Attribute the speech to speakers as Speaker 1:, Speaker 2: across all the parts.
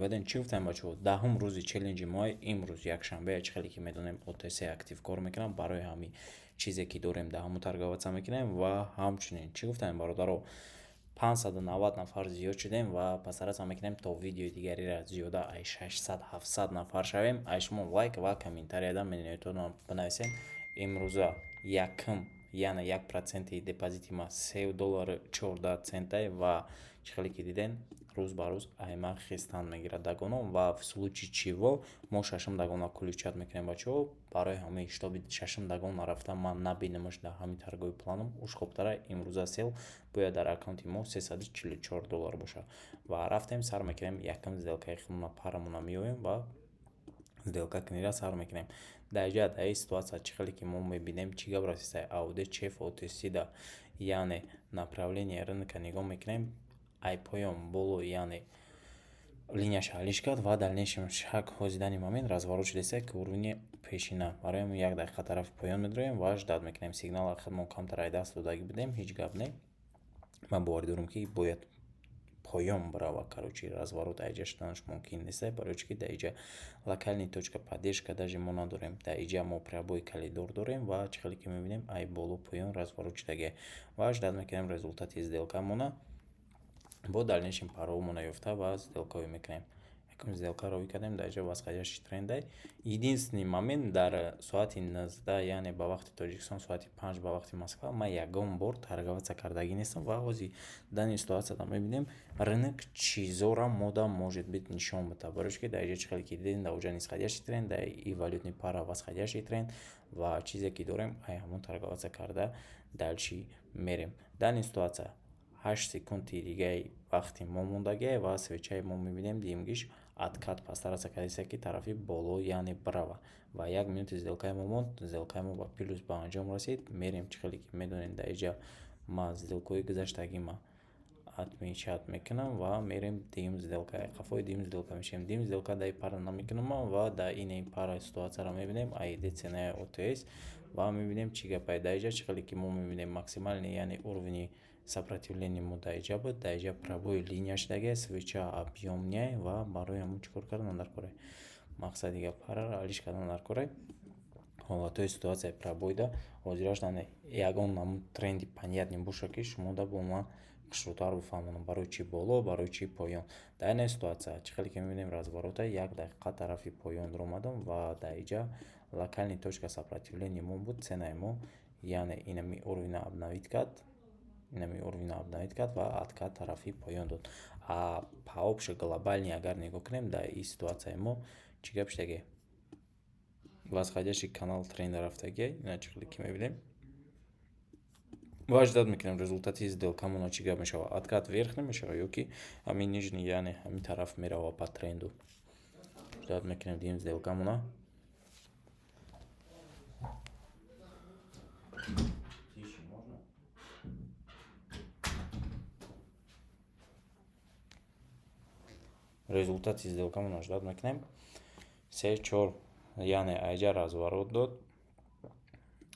Speaker 1: Ведем чӣ гуфтем бачаҳо, даҳум рӯзи челленҷи моҳи имрӯз якшанбе чихеле ки медонем OTC актив кор мекунам барои ҳамин чизе ки дорем даҳуму торговаться мекунем ва ҳамчунин чӣ гуфтем бародаро 590 нафар зиёд шудем ва пасараса мекунем то видеои дигарира зиёда ай 600-700 нафар шавем. Ай шумо лайк ва комментарияда менависед бинависед имрӯза якм яъне 1% депозити ма $3.14 ва чихеле ки диден рӯз ба рӯз айма хистан мегирад дагоно ва в случаи чиво мо шашум дагона куличат мекунем бачаҳо. Барои ҳамаи штоби шашум дагона рафта ман набинемаш дар ҳамин торгови планам уж хубтара имрӯза сел бояд дар аккаунти мо $344 бошад ва рафтем сар мекунем якм сделкаи худмона парамона меоем ва сделка кунира сар мекунем. Дар инҷа дар ин ситуация чихеле ки мо мебинем чӣ гап расистай ауде чеф OTC да яъне направление рынка нигоҳ мекунем ай поён боло яъне линияш ҳалиш кард ва дальнейшем шак ҳозидани момент разворот шудеса к уровни пешина. Барои як дақиқа тарафи поён медроем ва ждат мекунем сигнала худмон камтар ай даст додагӣ будем ҳеҷ гап не. Ман боварӣ дорам ки бояд поён брава короче разворот айҷа шуданаш мумкин нест барои чӣ ки дар инҷа локальный точка поддержка даже мо надорем. Дар инҷа мо пробой калидор дорем ва чихеле ки мебинем ай боло поён разворот шудагӣ ва ждат мекунем результати сделкамона бо дальнейшем паромона ёфта ва сделкаҳое мекунем. Якум сделка ровӣ кардем дар инҷа восходящий трендай. Единственный момент дар соати 19 яъне ба вақти Тоҷикистон соати 5 ба вақти Москва ман ягон бор торговаться кардагӣ нестам ва ҳозир дар ин ситуацияда мебинем рынок чизора мода может быть нишон буда барои чӣ ки дар инҷа чихеле ки дидем дар инҷа нисходящий тренд дар и валютный пара восходящий тренд ва чизе ки дорем ай ҳамон торговаться карда дальши мерем. Дар ин ситуация 8 секунди дигаи вақти мо мондагӣ ва свечаи мо мебинем димгиш откат пастараса кардеса ки тарафи боло яъне брава ва 1 минути сделкаи мо монд. Сделкаи мо ба плюс ба анҷом расид. Мерем чихеле ки медонем дар инҷа ман сделкаи гузаштагима отмечат мекунам ва мерем дим сделка қафои дим сделка мешавем. Дим сделка дар пара намекунам ва дар ин пара ситуацияро мебинем айд ценаи OTS ва мебинем чӣ гапай дар инҷа чихеле ки мо мебинем максимальный яъне уровни сопротивление мо дар инҷа буд. Дар инҷа пробои линия шудагӣ свеча объёмняй ва барои ҳамон чӣ кор кардан дар кори мақсади гап параро ҳалиш кардан дар кори ҳолатҳои ситуатсияи пробойда ҳозираш дане ягон намуд тренди понятне боша ки шумо да бо ман хушрӯтар бифаҳмонам барои чӣ боло барои чӣ поён. Дар ин ситуация чихеле ки мебинем разворота 1 дақиқа тарафи поён омадам ва дар инҷа локальный точка сопротивления мо буд ценаи мо яъне инами уровня обновит кард ва откат тарафи поён дод. А по общей глобальный агар нигоҳ кунем дар ин ситуацияи мо чӣ гап шудагӣ восходящий канал тренда рафтагӣ ина чихеле ки мебинем ва ждат мекунем результати сделкамона чӣ гап мешавад. Откат верх намешавад ё ки ҳамин нижний яъне ҳамин тараф меравад по тренду. Ждат мекунем дим сделкамона результати сделкамона ждат мекунем 3-4 яъне айҷа разворот дод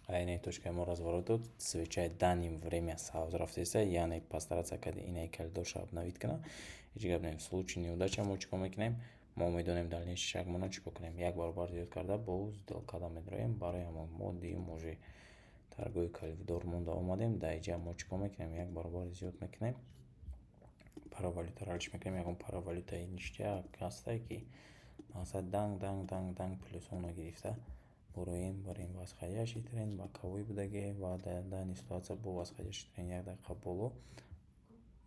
Speaker 1: айне точкаи мо разворот дод свечаи даним время савз рафтеса яъне пастаратса кади инаи калидорша обновит кана ҳеҷ гап не. В случаи неудача мо чӣ кор мекунем мо медонем дальнейший шагмона чӣ кор кунем як баробар зиёд карда бо сделкада медроем барои ҳамон мо дим уже торгови калидор монда омадем. Дар инҷа мо чӣ кор мекунем як баробар зиёд мекунем паравалютаро ҳалиш мекунем. Ягон паравалютаи ништяк ҳастай ки мақсад данг плюсона гирифта буроем барин восходящий тренд боковой будагӣ ва дар ин ситуация бо восходящий тренд 1 дақиқа боло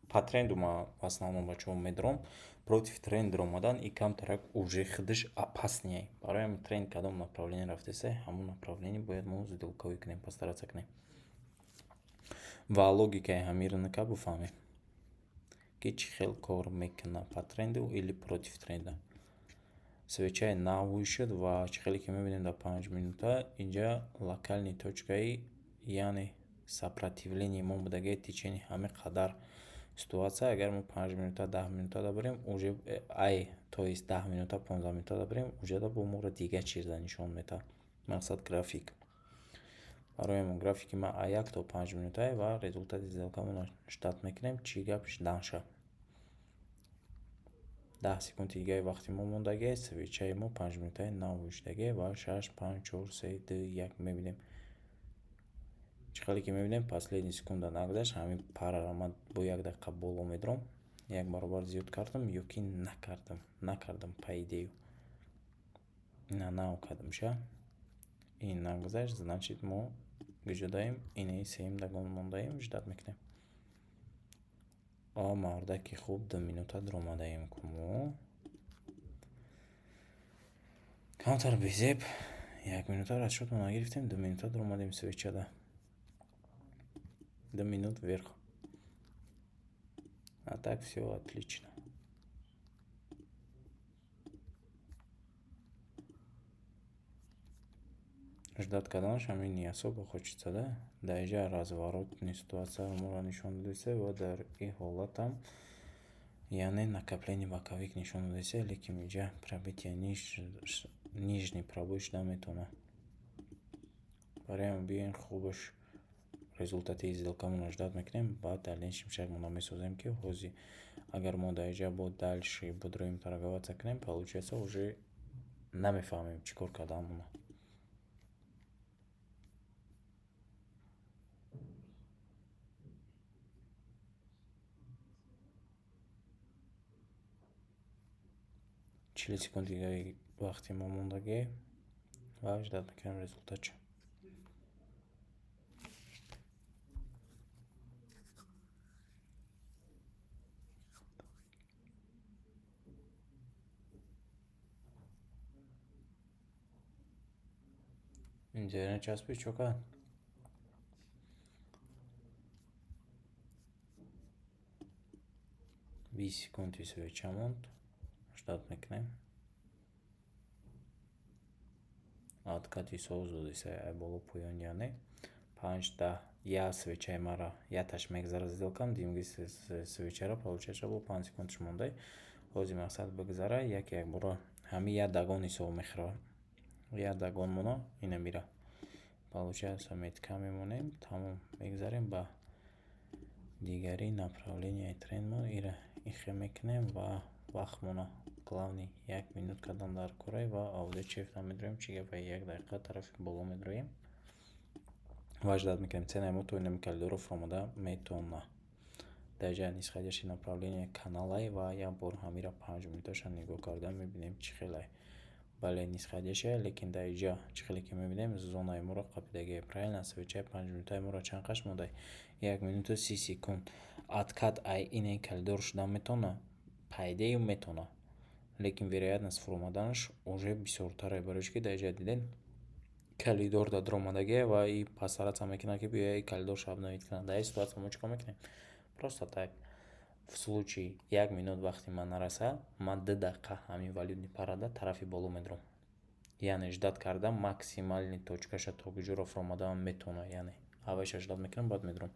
Speaker 1: по тренду ман в основном бачаҳо медром против тренда омадан и камтарак уже худаш опаснее. Барои ҳамин тренд кадом направление рафтеса ҳамон направление бояд мо сделкаҳое кунем пастаратса кунем ва логикаи ҳамин рынка бифаҳмем ки чӣ хел кор мекуна по тренду или против тренда. Свечаи навӯй шуд ва чихеле ки мебинем дар 5 минута инҷа локальный точкаи яъне сопротивление мо будагӣ течени ҳамин қадар ситуация агар мо 5 минута 10 минута да барем уже ай то есть 10 минута 15 минута да барем уже да бо моро дигар чиза нишон медиҳад мақсад график. Барои ҳамон графики ма 1 то 5 минутае ва результати сделкамона ждат мекунем чӣ гап шуданша. 10 секундигаи вақти мо мондагиест, свичаи мо 5 минутаи навуштагие ва 6, 5, 4, 3, 2, 1 мебинем. Чӣ хеле ки мебинем последни секунда нагузашт, ҳамин параро ман бо 1 дақиқа боло медурам. 1 баробар зиёд кардам ё ки накардам пайдею. Ина наокардам ша. Ин нагузашт, значит мо гӯҷа даем, инаи сеюм дагон мондаем, ждат мекунем. Мардаки хуб, 2 минута дуромадаем кумо. Камтар безеб 1 минута расчёт мо нагирифтем, 2 минута дуромадем свечада. 2 минут вверх. А так все отлично. Ждат карданаш ҳамин не особо хочется, да? Дар инҷа разворотни ситуация моро нишон додисе ва дар ин ҳолатам яъне накоплени боковик нишон додисе, лекин инҷа пробитие нижний пробой шуда метавона. Бароям биёен хубаш результати сделкамона ждат мекунем, баъд дальнейшем шагмона месозем ки ҳозир агар мо дар инҷа бо дальше будроим торговаться кунем, получается уже намефаҳмем чӣ кор карданамона. Чили секундигаи вақти мо мондагие ва ждат мекунем результатчо. Интернет часпи чока. Бист секунди свеча монд. Ждат мекунем. Откати соз додиса ай боло поён я не. 5-10 я свечаи мара яташ мегзара сделкам, димги свечара получается бо 5 секундш мондай. Ҳозир мақсад бигзара, як бора ҳами я дагон ҳисоб мехӯра. Я дагон моно ина мира. Получается метка мемонем, тамом мегзарем ба дигари направление трендмо ира ихе мекунем ва вақтмона главный 1 минут кардан дар кора ва аудиочефта медроем, чӣ гапа 1 дақиқа тарафи боло медроем ва ждат мекунем ценаи мо то инами коридоров омода метавона. Дар ҷа нисходящее направление каналай ва як бор ҳамира 5 минуташа нигоҳ карда мебинем чӣ хеле. Бале нисходящее, лекин дар ҷа чӣ хеле ки мебинем зонаи моро қапидагие. Правильно, свечаи 5 минутаи моро чанд қаш мондай? 1 минута 30 секунд. Откат ай инаи коридор шуда метавона? Пайдею метавона. Лекин вероятность фуромаданаш уже бисёртаре, барои ки дар ҷа дидем коридор да дуромадагие ва и пасаратса мекунад ки биё коридоршо обновить кунад. Дар ин ситуация мо чӣ кор мекунем? Просто так. В случае 1 минут вақти ман нараса, ман 2 дақиқа ҳамин валютни парада тарафи боло медурам. Яъне ждат карда максимални точкаша то куҷоро фуромадан метавона, яъне аввалша ждат мекунам, баъд медурам.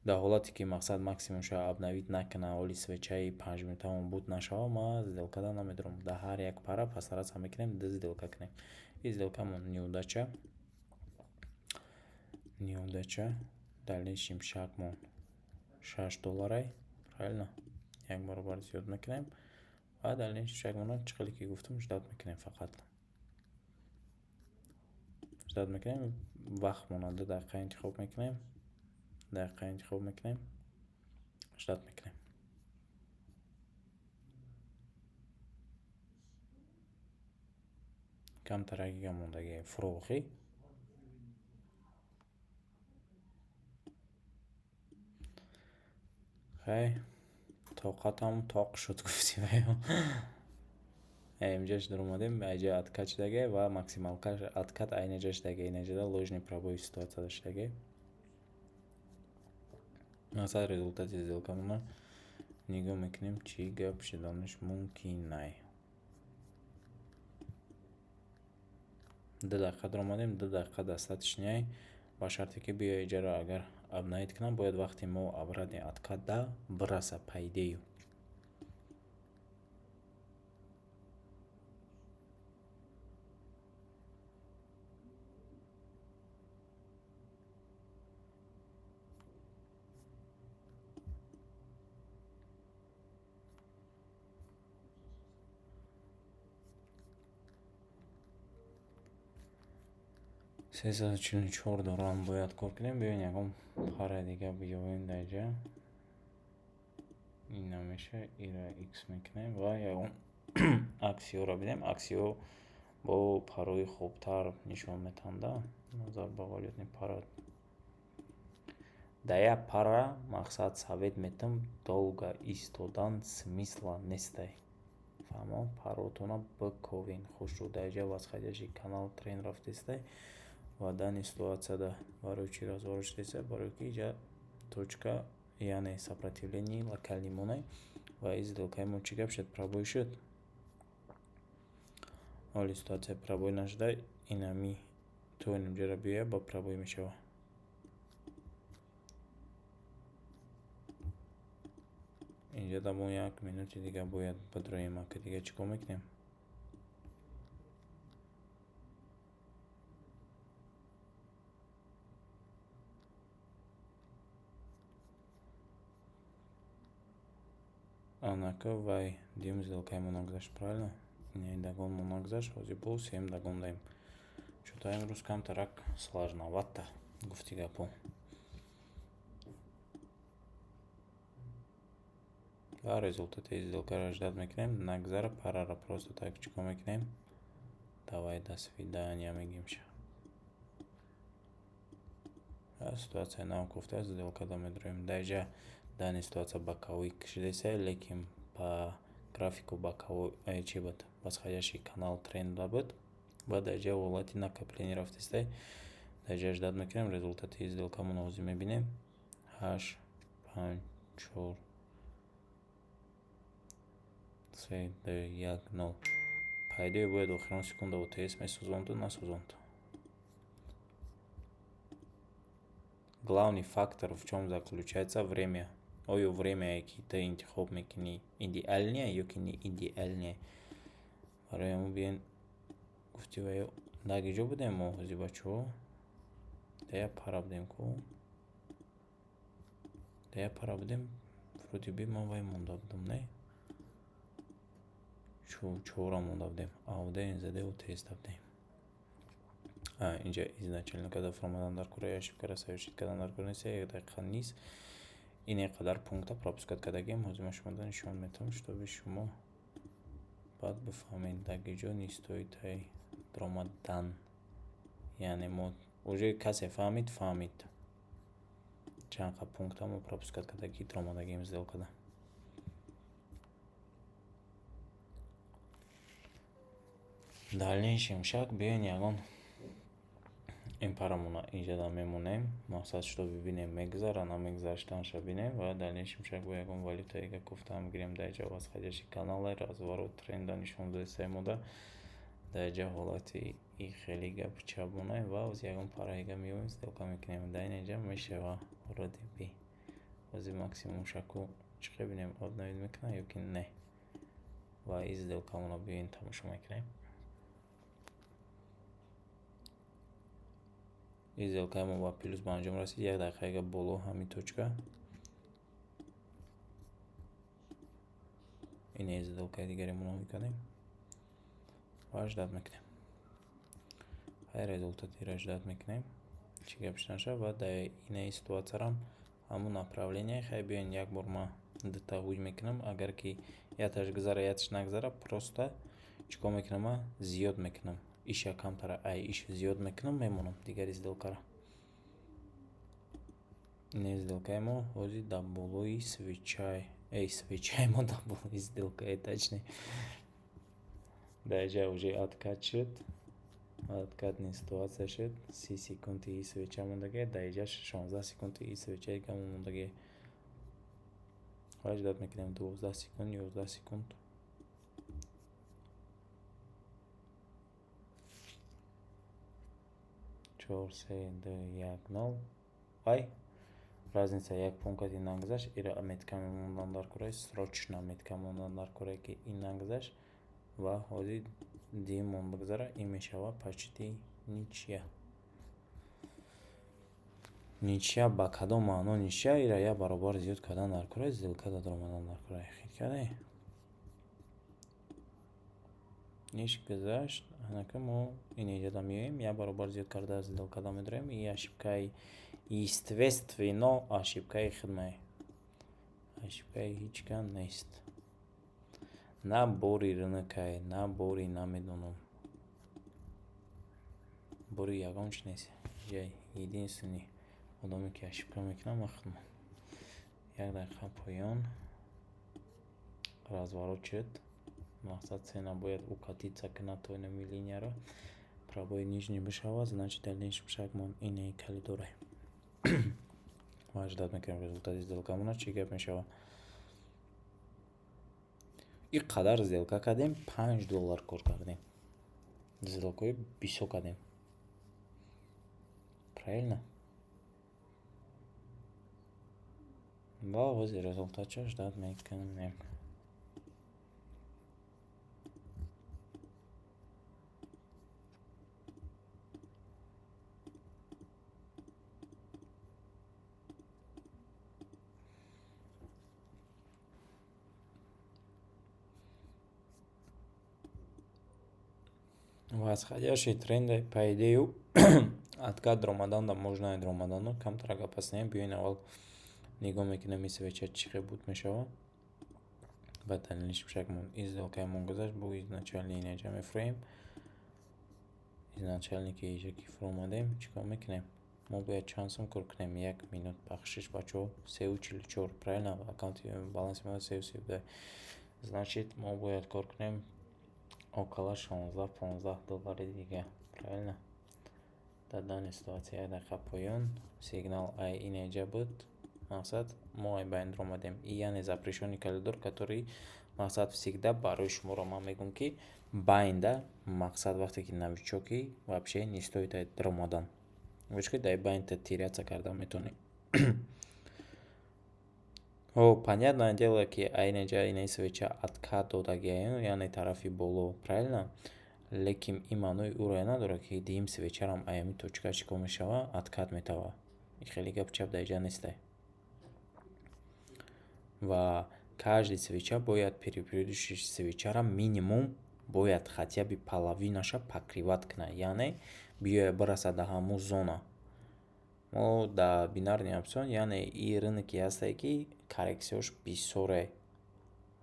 Speaker 1: Дар ҳолате ки мақсад максимумша обновить накунад, оли свечаи 5 минутаамон буд нашава, ман сделкада намедурам. Дар ҳар як пара пасаратса мекунем, 2 сделка кунем. И сделкамон неудача. Дальнейшем шагмон $6, правильно? Як баробар зиёд мекунем ва дальнейшем шагмона чӣ хеле ки гуфтам ждат мекунем фақат. Ждат мекунем, вақтмона 2 дақиқа интихоб мекунем. Дақиқа интихоб мекунем. Ждат мекунем. Камтарагига мондагие фурӯғӣ. хай тоқатам тоқ шуд гуфтӣ ваё. Инҷаш дуромадем, айҷа откат шудагие ва максималка откат айнаҷа шудагие, инаҷада ложный пробой ситуация даштагие. Мақсад результати сделкамона нигоҳ мекунем чӣ гап шуданаш мумкинай. 2 дақиқа дуромадем, 2 дақиқа достаточняй. Ба шарте ки биё иҷаро агар обновить кунам, бояд вақти мо обратни откатда бираса пайдею. 344 дорам бояд кор кунем. Бибин ягон пара дига биёвем даҷа. ин намеша ира x мекунем ва ягон аксиёро бинем. Аксиё бо парои хубтар нишон метанда. Назар ба валютни пара. Да я пара мақсад совет метам долго истодан смысла нестай. Фаҳмо паротона биковин. Хушрӯ даҷа восходящий канал трен рафтестай. Ва дани ситуацияда барои чи разворот шудеса, барои ки ҷа точка яъне сопротивление локальни монай ва сделкаи мо чӣ гап шуд, пробой шуд. Ҳоли ситуация пробой нашуда, инами тоинам ҷара биёя ба пробой мешава. Инҷа дамон 1 минути дига бояд бидроем, ака дига чӣ кор мекунем? Анака вай дим сделкаи нагзашт, правильно? Ин дагон нагзашт, ҳозир бо 7 дагон даем. Что-то имрӯз камтарак сложновато гуфти гапо. Ва результати сделкаро ждат мекунем. Нагзара парара просто так чӣ кор мекунем? Давай до свидания мегимша. Ситуация нам гуфта, сделка да медроем. Даҷа дани ситуация боковой кшидеса, лекин по графику боковой чи буд? Восходящий канал тренда буд. Ва даҷа ҳолати накопление рафтестай. Даҷа ждат мекунем. Результати сделкамон ҳозир мебинем. 8 5 4 3 2 1 0. По идее бояд охирон секунда ОТС месӯзонду, насӯзонд. Главный фактор в чем заключается время. Оё время, ки ты интихоб мекунӣ, идеальнее ёки не идеальнее. Барои мо биен гуфти ва ё даги ҷо будем мо ҳозир бачаҳо. Дая пара будем ку. Дая пара будем. Вроде би мо вай монда будам, не? Чора монда будем. Ауде инзаде ОТС дабдем. Инҷа изначально когда фромадан дар кура ошибка совершит кардан дар кура нест, 1 дақиқа нест. Ин қадар пункта пропускат кардагем. Ҳозир мо шумода нишон метавонам, чтобы шумо баъд бифаҳмед даги ҷо не стоит дромадан. Яъне мо уже касе фаҳмид чанқа пункта мо пропускат кардаги дромадагем сделкада. Дальнейшем шаг биёен ягон ин парамона инҷа мемонем. Мақсад шуда бибинем мегзара, намегзаштанша бинем ва дальнейшем шаг бо ягон валютаига гуфтам гирем даҷа восходящий канал разворот тренда нишон додесаи мода. Даҷа ҳолати и хеле гапи чабонай ва оз ягон параига меёвем сделка мекунем. Даин инҷа мешава вроде би. Ҳозир максимум шаку чиқе бинем, обновид мекунам ёки не. Ва и сделкамона биёем тамошо мекунем. И сделкаи мо ба плюс ба анҷом расид. 1 дақиқаига боло ҳамин точка. Ин сделкаи дигари мо мекунем. Ва ждат мекунем. Ҳай результатиро ждат мекунем. Чӣ гап шудаша ва да ин ситуациярам ҳамун направление хай биён як бор ма дтавуҷ мекунам. Агар ки яташ гузара, яташ нагзара, просто чӣ кор мекунам? Зиёд мекунам. Иша камтара, иш зиёд мекунам, мемонам дигари сделкара. Ин сделкаи мо ҳозир дар болои свечай. Свечаи мо дар болои сделкаи точнее. Даҷа уже откат шуд. Откатни ситуация шуд. 30 секунди и свеча мондаге. Даҷа 16 секунди и свечаи гамо мондаге. Ва ждат мекунем 12 секунд, 11 секунд. Чор, се, ду, як, нол. Ай, разница як пункати нагзашт. Ира метками мондан дар кураи срочна метка мондан дар кураи ки ин нагзашт. Ва ҳозир димон бигзара, ин мешава почти ничия. Ничия ба кадом маъно ничия? Ира як баробар зиёд кардан дар кураи сделка дад омадан дар кураи хит кардем. Иш гузашт, однако мы и не делаем, я барабар зиёд карда сделка дамедрем, и ошибкой естественно, ошибкой хидмай. Ошибкой хичкан нест. На бори рынокай, на бори намедоном. Бори ягонч нест. Я единственный одами ки ошибка мекунам ахтам. Як дақиқа поён разворот шуд. Мақсад цена будет укатиться к натойному линияро. Пробой нижний бешава, значит дальнейший шаг мон иной коридоры. Ждать мекунем результат сделкамона чӣ гап мешава. ин қадар сделка кардем, $5 кор кардем. Сделкаи бисёр кардем. Правильно? Ва ози результатчо ждать мекунем. Восходящие тренды, по идее, откат Ромадана можно и Ромадану, кам трага паснем, бьёин аввал нигоҳ мекунем мисли вечер чӣ хел буд мешава. Баъд дальнейшим шагмон из сделкаамон гузашт, бо изначальный инеҷа мефурӯем. Изначальный ки иҷа ки фуромадем, чикор мекунем? Мо бояд чанд сум кор кунем? 1 минут бахшиш бачаҳо 3:44, правильно? Аккаунти баланси мо 3:32. Значит, мо бояд кор кунем около $16-15 дига, правильно? Дар данной ситуации як дақиқа поён, сигнал ай инеҷа буд. Мақсад мо ай ба ин омадем. И яъне запрещённый коридор, который мақсад всегда барои шуморо ман мегӯям ки байнда мақсад вақте ки новичоки вообще не стоит ромадан. Вочки дай байнда теряться карда метонӣ. Понятное дело, ки айнеҷа инай свеча откат додагиаён, яъне тарафи боло, правильно? Лекин ин маънои уро надорад ки дим свечарам аями точка чикор мешава, откат метава. Хеле гап чап дар иҷа нестай. Ва каждый свеча бояд предыдущий свечара минимум бояд хотя бы половинаша покриват кунад, яъне биёя бираса дар ҳамун зона. Мо дар бинарный опсион, яъне ин рынки ҳастае ки коррексияш бисёре.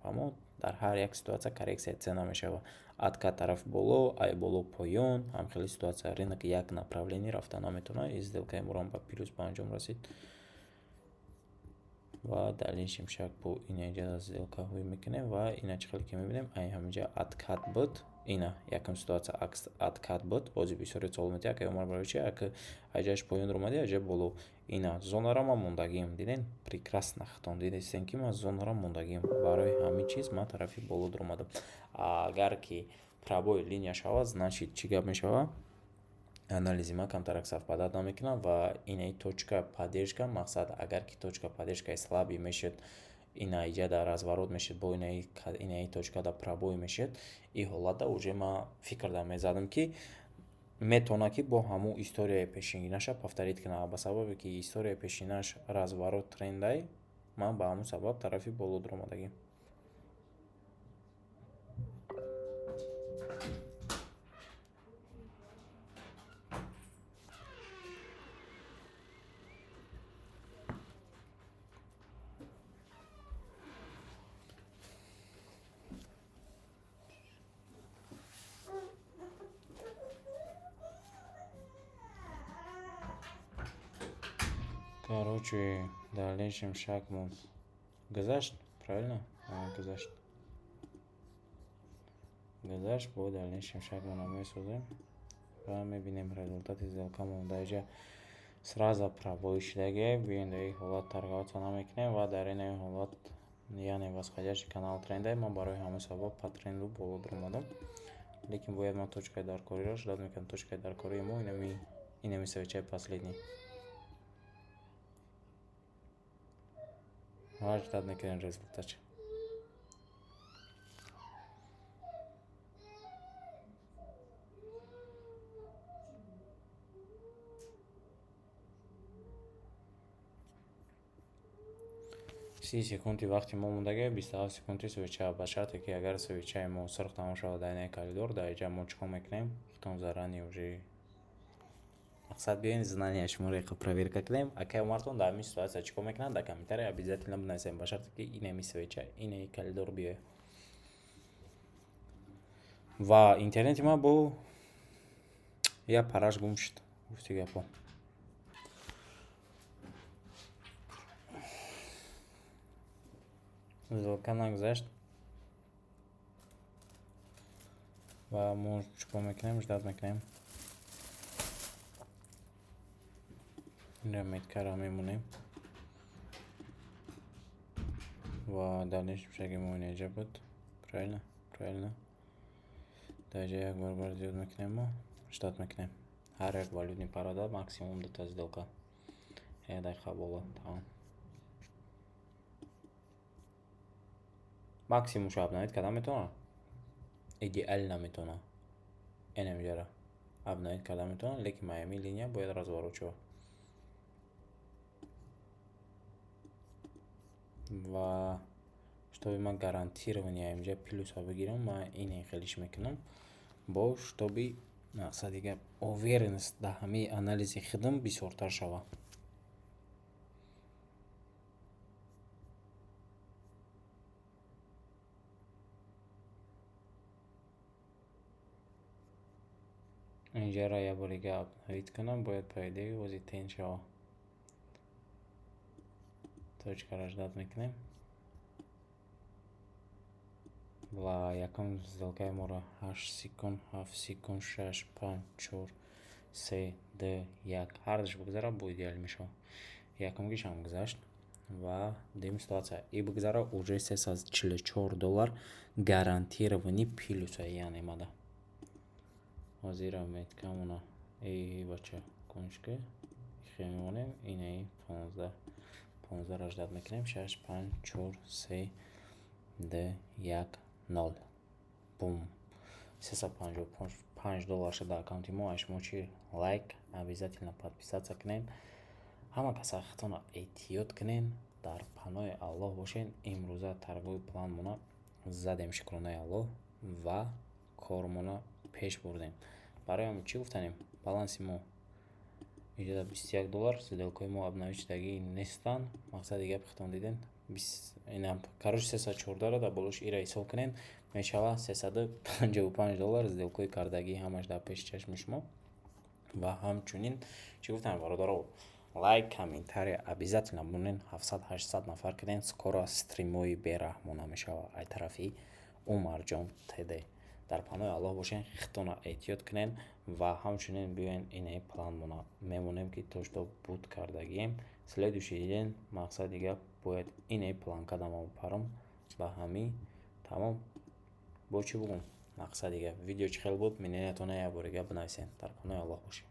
Speaker 1: Ва мо дар ҳар як ситуация коррексия цена мешава. Откат тараф боло, ай боло поён, ҳам хеле ситуация рынок як направление рафта наметавонад, и сделкаи морам ба плюс ба анҷом расид. Ва дальнейшим шаг бо инеҷа сделкаҳои мекунем ва ина чӣ хеле ки мебинем, ай ҳаминҷа откат буд. Ина якам ситуация откат буд, бози бисёре соломати як омар барои чи, як аҷаш поён омади, аҷа боло. Ина зонара ман мондагиам, диден? Прекрасно хатон дидестен ки ман зонара мондагиам. Барои ҳамин чиз ман тарафи боло омадам. Агар ки пробой линия шавад, значит чӣ гап мешава? Анализи ман камтарак совпадат намекунад ва инаи точка поддержка, мақсад агар ки точка поддержкаи слабӣ мешуд, ина иҷа дар разворот мешуд, бо инаи точка дар пробой мешуд, ин ҳолатда уже ман фикр дар мезадам ки метавонад ки бо ҳамун историяи пешинаша повторит кунад. Ба сабабе ки историяи пешинаш разворот трендай, ман ба ҳамун сабаб тарафи боло омадагим. Короче, дальнейшим шагом гузашт, правильно? Гузашт. Гузашт, бо дальнейшим шагом намесозем. Ва мебинем результати сделкамон дар иҷа сразу пробой шудагиа, биёин дар ин ҳолат торговаться намекунем ва дар ин ҳолат яъне восходящий канал трендай, ман барои ҳамин сабаб по тренду боло омадам. Лекин бояд ман точкаи даркориро ждат мекунам. Точкаи даркории мо инами свечаи последний. Ва ждат мекунем результатчо. 30 секунди вақти мо мондагия 27 секунди свеча ба шарте ки агар свечаи мо сирқ тамом шавад дар инаи коридор дар инҷа мо чӣ кор мекунем хитон зарани уже мақсад биёин знания шумореро проверка кунем. Акай мартон дар ҳамин ситуатсия чӣ кор мекунад дар комментарий обязательно бинависем ба шарте ки инами свеча инаи коридор биёяд. Ва интернети ман бо як параш гум шуд. Гуфти гапо. Сделка нагзашт. Ва мо чӣ кор мекунем? Ждат мекунем. Инро меткара мемонем. Ва дар нишбшаги мо инҷа буд. Правильно? Правильно. Дар инҷа як баробар зиёд мекунем мо. Ждат мекунем. Ҳар як валютни пара дод максимум 2 та сделка. 1 дақиқа боло. Тамом. максимум шо обновить кардан метавонад. Идеально метавонад. Инамҷара обновить кардан метавонад, лекин моями линия бояд разворот шавад. Ва штоби ман гарантирования инҷа плюсо бигирам, ман ине хелиш мекунам. Бо штоби мақсади гап уверенность дар ҳамаи анализи худам бисёртар шавад. Инҷаро як борига обновить кунам, бояд по идее ози тен шавад. Точкаро ждат мекунем. Ва якум сделкаи моро 8 секунд, 7 секунд, 6, 5, 4, 3, 2, 1. Ҳардаш бигзара бо идеал мешавад. Якумгишам гузашт. Ва дим ситуация. И бигзара уже $344 гарантирований плюс яъне мада. Ҳозира меткамона. Бача, кончка. Хемонем инаи 15. 15 ро ждат мекунем. 6, 5, 4, 3, 2, 1, 0. Бум. $355 шуд дар аккаунти мо. Ашмочи лайк, обязательно подписаться кунем. Ҳама каса хитона эҳтиёт кунен. Дар паноҳи Аллоҳ бошен. Имрӯза таргои планмона задем шукронаи Аллоҳ ва кормона пеш бурдем. Барои ҳамин чӣ гуфтанем? Баланси мо инҷа $21, сделкаи мо обновить шудагӣ нестанд. Мақсади гап хитон диден. Инам карош 314 дар болош ира ҳисоб кунен, мешавад $355 сделкаи кардагӣ ҳамаш дар пеши чашми шумо. Ва ҳамчунин чӣ гуфтам бародаро? Лайк, комментарий обязательно бунен. 700-800 нафар кунен. Скоро стримои бераҳмона мешавад ай тарафи Умарҷон ТД. Дар паноҳи Аллоҳ бошен, хитона эҳтиёт кунен ва ҳамчунин биёен инаи план мемонем ки то што буд кардагием. Следующий ден мақсади гап бояд инаи план кадама бипарам ба ҳамин тамом. Бо чӣ бугум? Мақсади гап видео чӣ хел буд? Миноятона як борига бинависен. Дар паноҳи Аллоҳ бошед.